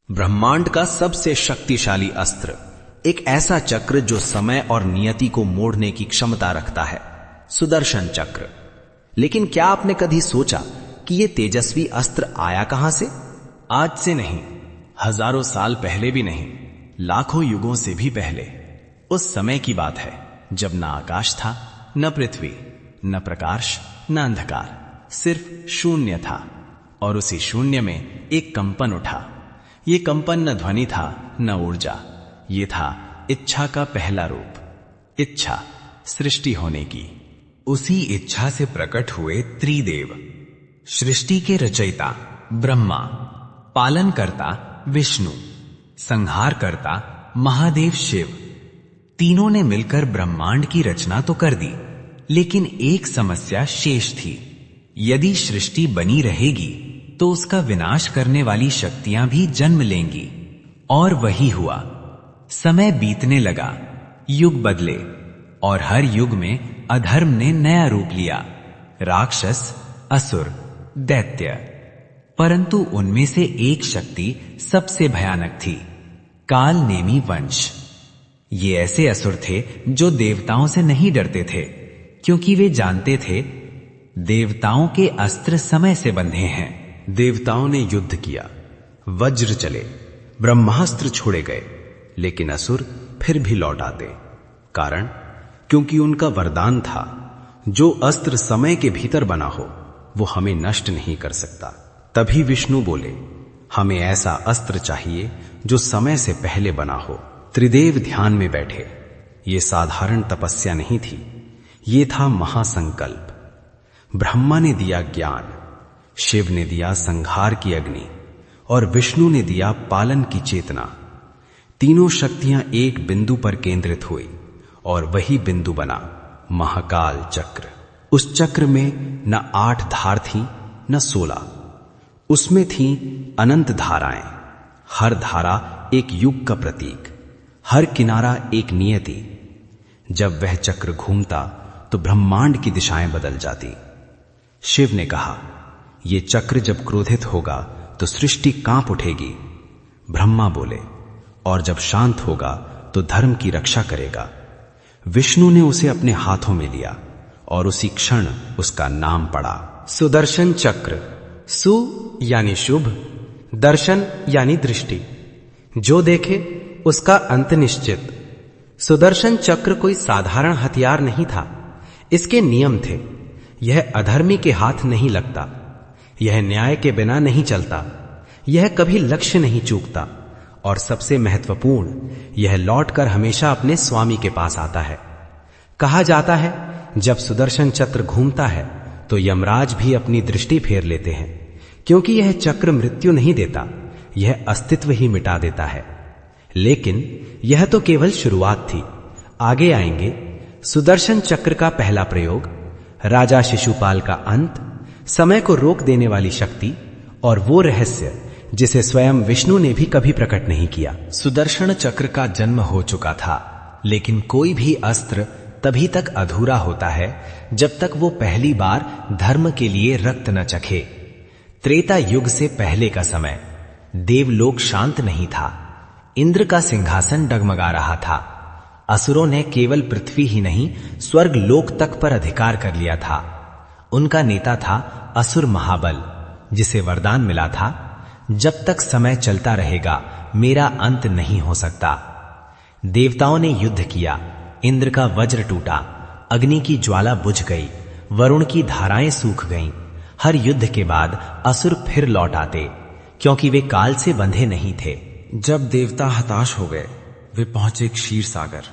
ब्रह्मांड का सबसे शक्तिशाली अस्त्र, एक ऐसा चक्र जो समय और नियति को मोड़ने की क्षमता रखता है, सुदर्शन चक्र। लेकिन क्या आपने कभी सोचा कि यह तेजस्वी अस्त्र आया कहां से? आज से नहीं, हजारों साल पहले भी नहीं, लाखों युगों से भी पहले। उस समय की बात है जब न आकाश था, न पृथ्वी, न प्रकाश, न अंधकार, सिर्फ शून्य था। और उसी शून्य में एक कंपन उठा। ये कंपन न ध्वनि था न ऊर्जा, ये था इच्छा का पहला रूप, इच्छा सृष्टि होने की। उसी इच्छा से प्रकट हुए त्रिदेव, सृष्टि के रचयिता ब्रह्मा, पालनकर्ता विष्णु, संहारकर्ता महादेव शिव। तीनों ने मिलकर ब्रह्मांड की रचना तो कर दी, लेकिन एक समस्या शेष थी। यदि सृष्टि बनी रहेगी तो उसका विनाश करने वाली शक्तियां भी जन्म लेंगी। और वही हुआ। समय बीतने लगा, युग बदले, और हर युग में अधर्म ने नया रूप लिया, राक्षस, असुर, दैत्य। परंतु उनमें से एक शक्ति सबसे भयानक थी, काल नेमी वंश। ये ऐसे असुर थे जो देवताओं से नहीं डरते थे, क्योंकि वे जानते थे देवताओं के अस्त्र समय से बंधे हैं। देवताओं ने युद्ध किया, वज्र चले, ब्रह्मास्त्र छोड़े गए, लेकिन असुर फिर भी लौट आते। कारण, क्योंकि उनका वरदान था, जो अस्त्र समय के भीतर बना हो वो हमें नष्ट नहीं कर सकता। तभी विष्णु बोले, हमें ऐसा अस्त्र चाहिए जो समय से पहले बना हो। त्रिदेव ध्यान में बैठे। ये साधारण तपस्या नहीं थी, ये था महासंकल्प। ब्रह्मा ने दिया ज्ञान, शिव ने दिया संहार की अग्नि, और विष्णु ने दिया पालन की चेतना। तीनों शक्तियां एक बिंदु पर केंद्रित हुई, और वही बिंदु बना महाकाल चक्र। उस चक्र में न 8 धार थी न 16, उसमें थी अनंत धाराएं। हर धारा एक युग का प्रतीक, हर किनारा एक नियति। जब वह चक्र घूमता तो ब्रह्मांड की दिशाएं बदल जाती। शिव ने कहा, ये चक्र जब क्रोधित होगा तो सृष्टि कांप उठेगी। ब्रह्मा बोले, और जब शांत होगा तो धर्म की रक्षा करेगा। विष्णु ने उसे अपने हाथों में लिया, और उसी क्षण उसका नाम पड़ा सुदर्शन चक्र। सु यानी शुभ, दर्शन यानी दृष्टि। जो देखे उसका अंत निश्चित। सुदर्शन चक्र कोई साधारण हथियार नहीं था, इसके नियम थे। यह अधर्मी के हाथ नहीं लगता, यह न्याय के बिना नहीं चलता, यह कभी लक्ष्य नहीं चूकता, और सबसे महत्वपूर्ण, यह लौटकर हमेशा अपने स्वामी के पास आता है। कहा जाता है, जब सुदर्शन चक्र घूमता है तो यमराज भी अपनी दृष्टि फेर लेते हैं, क्योंकि यह चक्र मृत्यु नहीं देता, यह अस्तित्व ही मिटा देता है। लेकिन यह तो केवल शुरुआत थी। आगे आएंगे सुदर्शन चक्र का पहला प्रयोग, राजा शिशुपाल का अंत, समय को रोक देने वाली शक्ति, और वो रहस्य जिसे स्वयं विष्णु ने भी कभी प्रकट नहीं किया। सुदर्शन चक्र का जन्म हो चुका था, लेकिन कोई भी अस्त्र तभी तक अधूरा होता है जब तक वो पहली बार धर्म के लिए रक्त न चखे। त्रेता युग से पहले का समय, देवलोक शांत नहीं था। इंद्र का सिंहासन डगमगा रहा था। असुरों ने केवल पृथ्वी ही नहीं, स्वर्ग लोक तक पर अधिकार कर लिया था। उनका नेता था असुर महाबल, जिसे वरदान मिला था, जब तक समय चलता रहेगा मेरा अंत नहीं हो सकता। देवताओं ने युद्ध किया, इंद्र का वज्र टूटा, अग्नि की ज्वाला बुझ गई, वरुण की धाराएं सूख गईं। हर युद्ध के बाद असुर फिर लौट आते, क्योंकि वे काल से बंधे नहीं थे। जब देवता हताश हो गए, वे पहुंचे क्षीर सागर।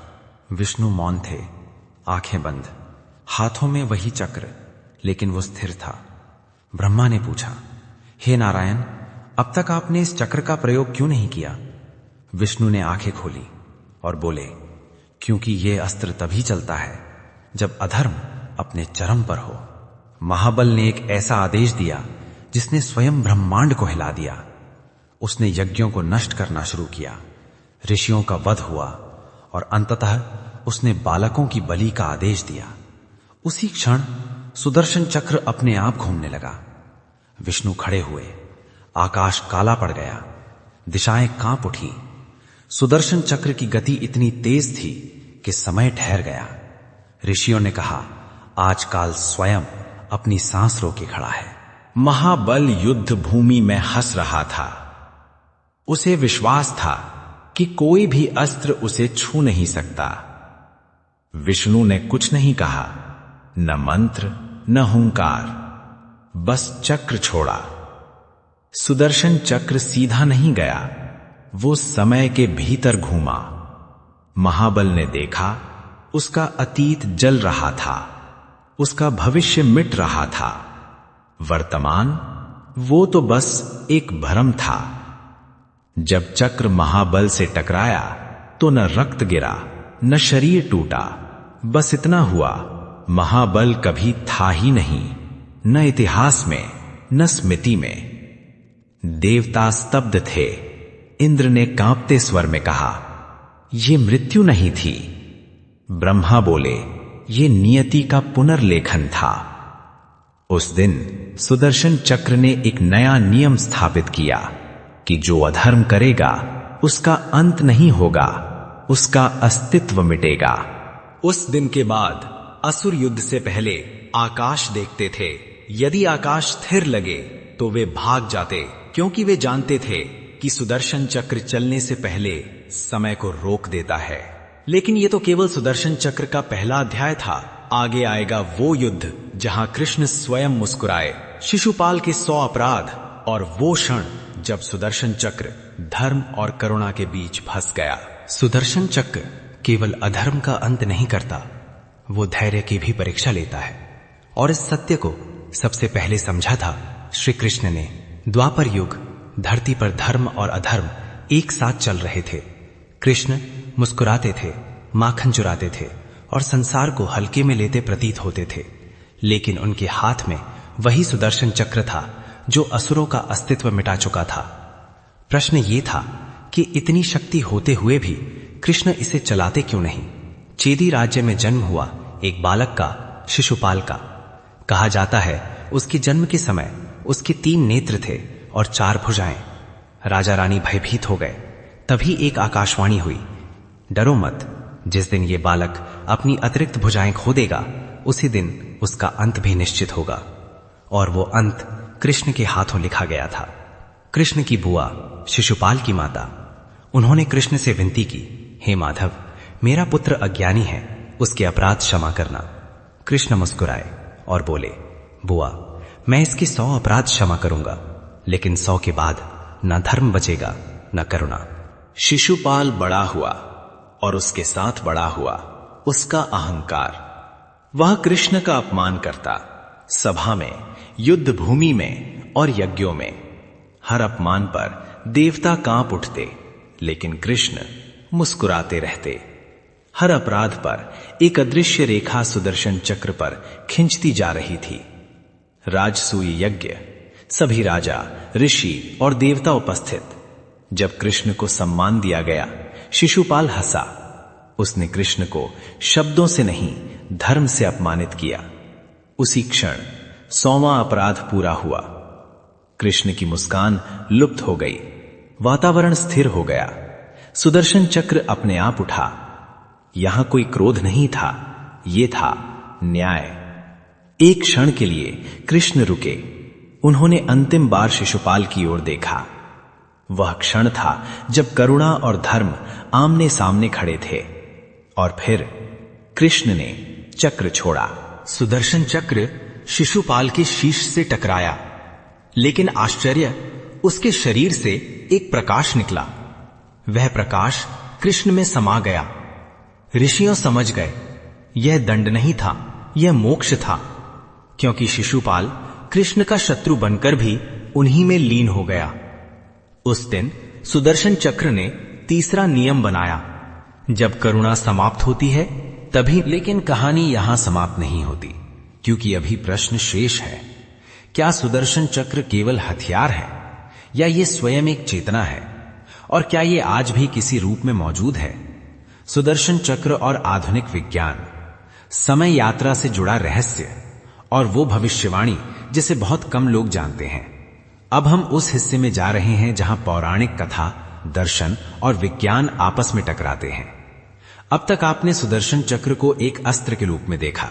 विष्णु मौन थे, आंखें बंद, हाथों में वही चक्र, लेकिन वो स्थिर था। ब्रह्मा ने पूछा, हे नारायण, अब तक आपने इस चक्र का प्रयोग क्यों नहीं किया? विष्णु ने आंखें खोली और बोले, क्योंकि यह अस्त्र तभी चलता है जब अधर्म अपने चरम पर हो। महाबल ने एक ऐसा आदेश दिया जिसने स्वयं ब्रह्मांड को हिला दिया। उसने यज्ञों को नष्ट करना शुरू किया, ऋषियों का वध हुआ, और अंततः उसने बालकों की बलि का आदेश दिया। उसी क्षण सुदर्शन चक्र अपने आप घूमने लगा। विष्णु खड़े हुए, आकाश काला पड़ गया, दिशाएं कांप उठी। सुदर्शन चक्र की गति इतनी तेज थी कि समय ठहर गया। ऋषियों ने कहा, आज काल स्वयं अपनी सांस रोके खड़ा है। महाबल युद्ध भूमि में हंस रहा था। उसे विश्वास था कि कोई भी अस्त्र उसे छू नहीं सकता। विष्णु ने कुछ नहीं कहा, न मंत्र न हुंकार, बस चक्र छोड़ा। सुदर्शन चक्र सीधा नहीं गया, वो समय के भीतर घूमा। महाबल ने देखा, उसका अतीत जल रहा था, उसका भविष्य मिट रहा था। वर्तमान वो तो बस एक भ्रम था। जब चक्र महाबल से टकराया तो न रक्त गिरा न शरीर टूटा, बस इतना हुआ, महाबल कभी था ही नहीं, न इतिहास में न स्मृति में। देवता स्तब्ध थे। इंद्र ने कांपते स्वर में कहा, ये मृत्यु नहीं थी। ब्रह्मा बोले, ये नियति का पुनर्लेखन था। उस दिन सुदर्शन चक्र ने एक नया नियम स्थापित किया कि जो अधर्म करेगा उसका अंत नहीं होगा, उसका अस्तित्व मिटेगा। उस दिन के बाद असुर युद्ध से पहले आकाश देखते थे। यदि आकाश स्थिर लगे तो वे भाग जाते, क्योंकि वे जानते थे कि सुदर्शन चक्र चलने से पहले समय को रोक देता है। लेकिन यह तो केवल सुदर्शन चक्र का पहला अध्याय था। आगे आएगा वो युद्ध जहां कृष्ण स्वयं मुस्कुराए, शिशुपाल के 100 अपराध और वो क्षण जब सुदर्शन चक्र धर्म और करुणा के बीच फंस गया। सुदर्शन चक्र केवल अधर्म का अंत नहीं करता, वो धैर्य की भी परीक्षा लेता है। और इस सत्य को सबसे पहले समझा था श्री कृष्ण ने। द्वापर युग धरती पर धर्म और अधर्म एक साथ चल रहे थे। कृष्ण मुस्कुराते थे, माखन चुराते थे और संसार को हल्के में लेते प्रतीत होते थे। लेकिन उनके हाथ में वही सुदर्शन चक्र था जो असुरों का अस्तित्व मिटा चुका था। प्रश्न ये था कि इतनी शक्ति होते हुए भी कृष्ण इसे चलाते क्यों नहीं। चेदी राज्य में जन्म हुआ एक बालक का, शिशुपाल का। कहा जाता है उसके जन्म के समय उसके 3 नेत्र थे और 4 भुजाएं। राजा रानी भयभीत हो गए। तभी एक आकाशवाणी हुई, डरो मत, जिस दिन ये बालक अपनी अतिरिक्त भुजाएं खो देगा उसी दिन उसका अंत भी निश्चित होगा। और वो अंत कृष्ण के हाथों लिखा गया था। कृष्ण की बुआ शिशुपाल की माता, उन्होंने कृष्ण से विनती की, हे माधव, मेरा पुत्र अज्ञानी है, उसके अपराध क्षमा करना। कृष्ण मुस्कुराए और बोले, बुआ, मैं इसके 100 अपराध क्षमा करूंगा, लेकिन 100 के बाद न धर्म बचेगा न करुणा। शिशुपाल बड़ा हुआ और उसके साथ बड़ा हुआ उसका अहंकार। वह कृष्ण का अपमान करता, सभा में, युद्ध भूमि में और यज्ञों में। हर अपमान पर देवता कांप उठते, लेकिन कृष्ण मुस्कुराते रहते। हर अपराध पर एक अदृश्य रेखा सुदर्शन चक्र पर खिंचती जा रही थी। राजसूय यज्ञ, सभी राजा, ऋषि और देवता उपस्थित। जब कृष्ण को सम्मान दिया गया, शिशुपाल हंसा। उसने कृष्ण को शब्दों से नहीं, धर्म से अपमानित किया। उसी क्षण 100वां अपराध पूरा हुआ। कृष्ण की मुस्कान लुप्त हो गई, वातावरण स्थिर हो गया। सुदर्शन चक्र अपने आप उठा। यहां कोई क्रोध नहीं था, यह था न्याय। एक क्षण के लिए कृष्ण रुके। उन्होंने अंतिम बार शिशुपाल की ओर देखा। वह क्षण था जब करुणा और धर्म आमने सामने खड़े थे। और फिर कृष्ण ने चक्र छोड़ा। सुदर्शन चक्र शिशुपाल के शीश से टकराया, लेकिन आश्चर्य, उसके शरीर से एक प्रकाश निकला। वह प्रकाश कृष्ण में समा गया। ऋषियों समझ गए, यह दंड नहीं था, यह मोक्ष था, क्योंकि शिशुपाल कृष्ण का शत्रु बनकर भी उन्हीं में लीन हो गया। उस दिन सुदर्शन चक्र ने तीसरा नियम बनाया, जब करुणा समाप्त होती है तभी। लेकिन कहानी यहां समाप्त नहीं होती, क्योंकि अभी प्रश्न शेष है। क्या सुदर्शन चक्र केवल हथियार है, या ये स्वयं एक चेतना है? और क्या ये आज भी किसी रूप में मौजूद है? सुदर्शन चक्र और आधुनिक विज्ञान, समय यात्रा से जुड़ा रहस्य और वो भविष्यवाणी जिसे बहुत कम लोग जानते हैं। अब हम उस हिस्से में जा रहे हैं जहां पौराणिक कथा, दर्शन और विज्ञान आपस में टकराते हैं। अब तक आपने सुदर्शन चक्र को एक अस्त्र के रूप में देखा,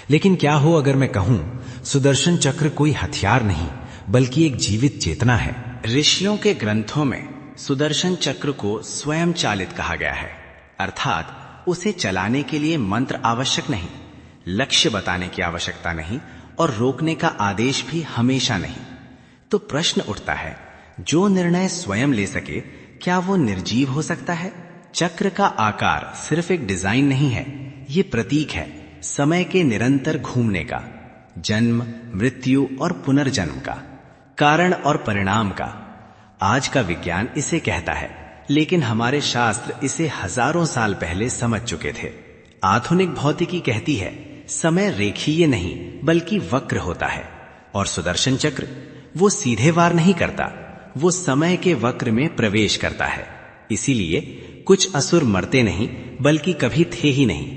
लेकिन क्या हो अगर मैं कहूं सुदर्शन चक्र कोई हथियार नहीं बल्कि एक जीवित चेतना है। ऋषियों के ग्रंथों में सुदर्शन चक्र को स्वयं चालित कहा गया है, अर्थात उसे चलाने के लिए मंत्र आवश्यक नहीं, लक्ष्य बताने की आवश्यकता नहीं और रोकने का आदेश भी हमेशा नहीं। तो प्रश्न उठता है, जो निर्णय स्वयं ले सके क्या वो निर्जीव हो सकता है? चक्र का आकार सिर्फ एक डिजाइन नहीं है, ये प्रतीक है समय के निरंतर घूमने का, जन्म, मृत्यु और पुनर्जन्म का, कारण और परिणाम का। आज का विज्ञान इसे कहता है, लेकिन हमारे शास्त्र इसे हजारों साल पहले समझ चुके थे। आधुनिक भौतिकी कहती है समय रेखीय नहीं बल्कि वक्र होता है, और सुदर्शन चक्र वो सीधे वार नहीं करता, वो समय के वक्र में प्रवेश करता है। इसीलिए कुछ असुर मरते नहीं बल्कि कभी थे ही नहीं,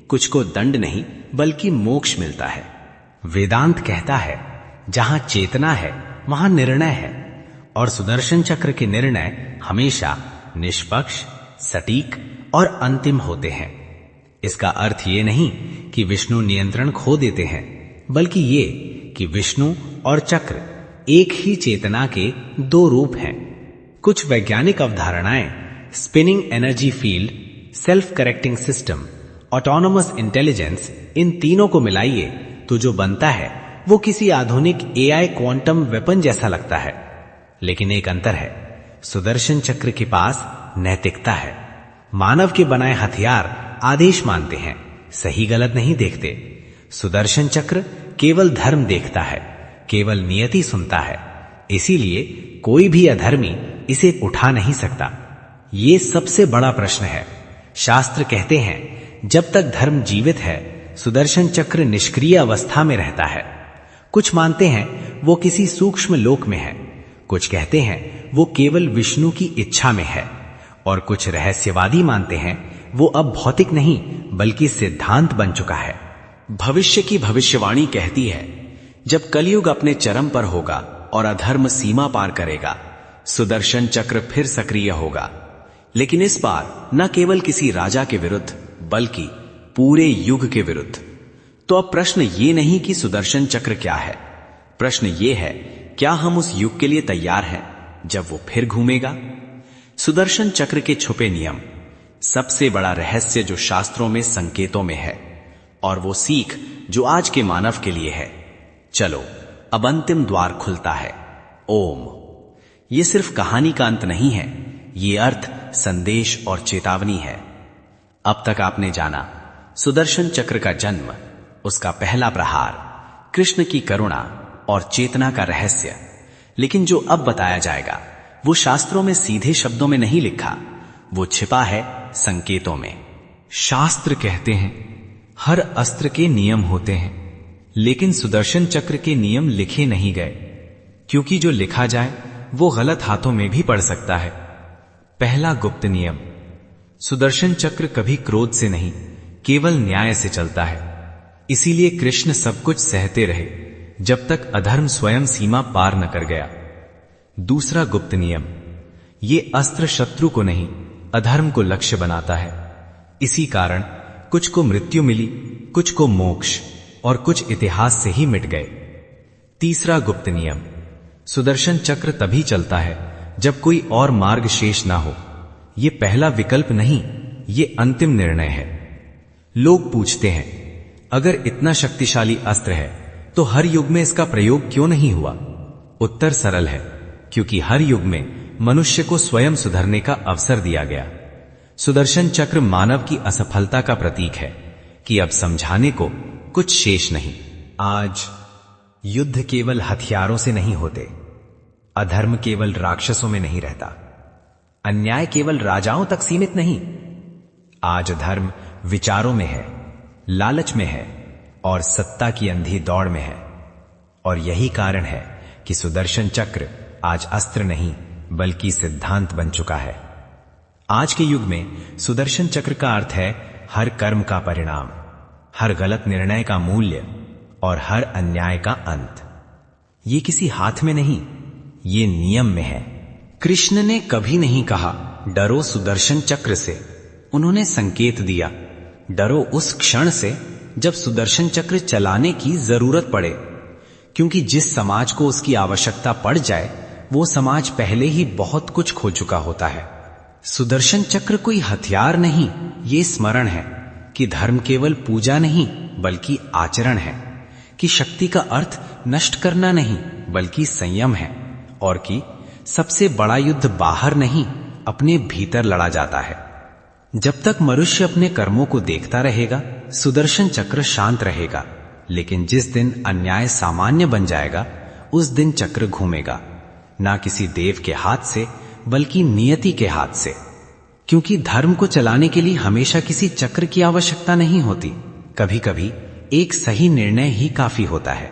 कुछ को दंड नहीं बल्कि मोक्ष मिलता है। वेदांत कहता है जहां चेतना है वहां निर्णय है, और सुदर्शन चक्र के निर्णय हमेशा निष्पक्ष, सटीक और अंतिम होते हैं। इसका अर्थ ये नहीं कि विष्णु नियंत्रण खो देते हैं, बल्कि ये कि विष्णु और चक्र एक ही चेतना के दो रूप हैं। कुछ वैज्ञानिक अवधारणाएं spinning energy field, self correcting system, autonomous intelligence, इन तीनों को मिलाइए तो जो बनता है वो किसी आधुनिक एआई क्वांटम वेपन जैसा लगता है। लेकिन एक अंतर है, सुदर्शन चक्र के पास नैतिकता है। मानव के बनाए हथियार आदेश मानते हैं, सही गलत नहीं देखते। सुदर्शन चक्र केवल धर्म देखता है, केवल नियति सुनता है। इसीलिए कोई भी अधर्मी इसे उठा नहीं सकता। ये सबसे बड़ा प्रश्न है। शास्त्र कहते हैं जब तक धर्म जीवित है सुदर्शन चक्र निष्क्रिय अवस्था में रहता है। कुछ मानते हैं वो किसी सूक्ष्म लोक में है, कुछ कहते हैं वो केवल विष्णु की इच्छा में है, और कुछ रहस्यवादी मानते हैं वो अब भौतिक नहीं बल्कि सिद्धांत बन चुका है। भविष्य की भविष्यवाणी कहती है जब कलयुग अपने चरम पर होगा और अधर्म सीमा पार करेगा, सुदर्शन चक्र फिर सक्रिय होगा, लेकिन इस बार न केवल किसी राजा के विरुद्ध बल्कि पूरे युग के विरुद्ध। तो अब प्रश्न ये नहीं कि सुदर्शन चक्र क्या है, प्रश्न ये है क्या हम उस युग के लिए तैयार हैं जब वो फिर घूमेगा। सुदर्शन चक्र के छुपे नियम, सबसे बड़ा रहस्य जो शास्त्रों में संकेतों में है, और वो सीख जो आज के मानव के लिए है। चलो अब अंतिम द्वार खुलता है। ओम। ये सिर्फ कहानी का अंत नहीं है, ये अर्थ, संदेश और चेतावनी है। अब तक आपने जाना सुदर्शन चक्र का जन्म, उसका पहला प्रहार, कृष्ण की करुणा और चेतना का रहस्य। लेकिन जो अब बताया जाएगा वो शास्त्रों में सीधे शब्दों में नहीं लिखा, वो छिपा है संकेतों में। शास्त्र कहते हैं हर अस्त्र के नियम होते हैं, लेकिन सुदर्शन चक्र के नियम लिखे नहीं गए, क्योंकि जो लिखा जाए वो गलत हाथों में भी पड़ सकता है। पहला गुप्त नियम, सुदर्शन चक्र कभी क्रोध से नहीं केवल न्याय से चलता है। इसीलिए कृष्ण सब कुछ सहते रहे जब तक अधर्म स्वयं सीमा पार न कर गया। दूसरा गुप्त नियम, ये अस्त्र शत्रु को नहीं अधर्म को लक्ष्य बनाता है। इसी कारण कुछ को मृत्यु मिली, कुछ को मोक्ष, और कुछ इतिहास से ही मिट गए। तीसरा गुप्त नियम, सुदर्शन चक्र तभी चलता है जब कोई और मार्ग शेष ना हो। ये पहला विकल्प नहीं, ये अंतिम निर्णय है। लोग पूछते हैं अगर इतना शक्तिशाली अस्त्र है तो हर युग में इसका प्रयोग क्यों नहीं हुआ? उत्तर सरल है, क्योंकि हर युग में मनुष्य को स्वयं सुधरने का अवसर दिया गया। सुदर्शन चक्र मानव की असफलता का प्रतीक है कि अब समझाने को कुछ शेष नहीं। आज युद्ध केवल हथियारों से नहीं होते, अधर्म केवल राक्षसों में नहीं रहता, अन्याय केवल राजाओं तक सीमित नहीं। आज धर्म विचारों में है, लालच में है और सत्ता की अंधी दौड़ में है। और यही कारण है कि सुदर्शन चक्र आज अस्त्र नहीं बल्कि सिद्धांत बन चुका है। आज के युग में सुदर्शन चक्र का अर्थ है हर कर्म का परिणाम, हर गलत निर्णय का मूल्य और हर अन्याय का अंत। ये किसी हाथ में नहीं, ये नियम में है। कृष्ण ने कभी नहीं कहा डरो सुदर्शन चक्र से। उन्होंने संकेत दिया डरो उस क्षण से जब सुदर्शन चक्र चलाने की जरूरत पड़े, क्योंकि जिस समाज को उसकी आवश्यकता पड़ जाए वो समाज पहले ही बहुत कुछ खो चुका होता है। सुदर्शन चक्र कोई हथियार नहीं, ये स्मरण है कि धर्म केवल पूजा नहीं बल्कि आचरण है, कि शक्ति का अर्थ नष्ट करना नहीं बल्कि संयम है, और कि सबसे बड़ा युद्ध बाहर नहीं अपने भीतर लड़ा जाता है। जब तक मनुष्य अपने कर्मों को देखता रहेगा सुदर्शन चक्र शांत रहेगा, लेकिन जिस दिन अन्याय सामान्य बन जाएगा उस दिन चक्र घूमेगा, ना किसी देव के हाथ से बल्कि नियति के हाथ से। क्योंकि धर्म को चलाने के लिए हमेशा किसी चक्र की आवश्यकता नहीं होती, कभी कभी एक सही निर्णय ही काफी होता है।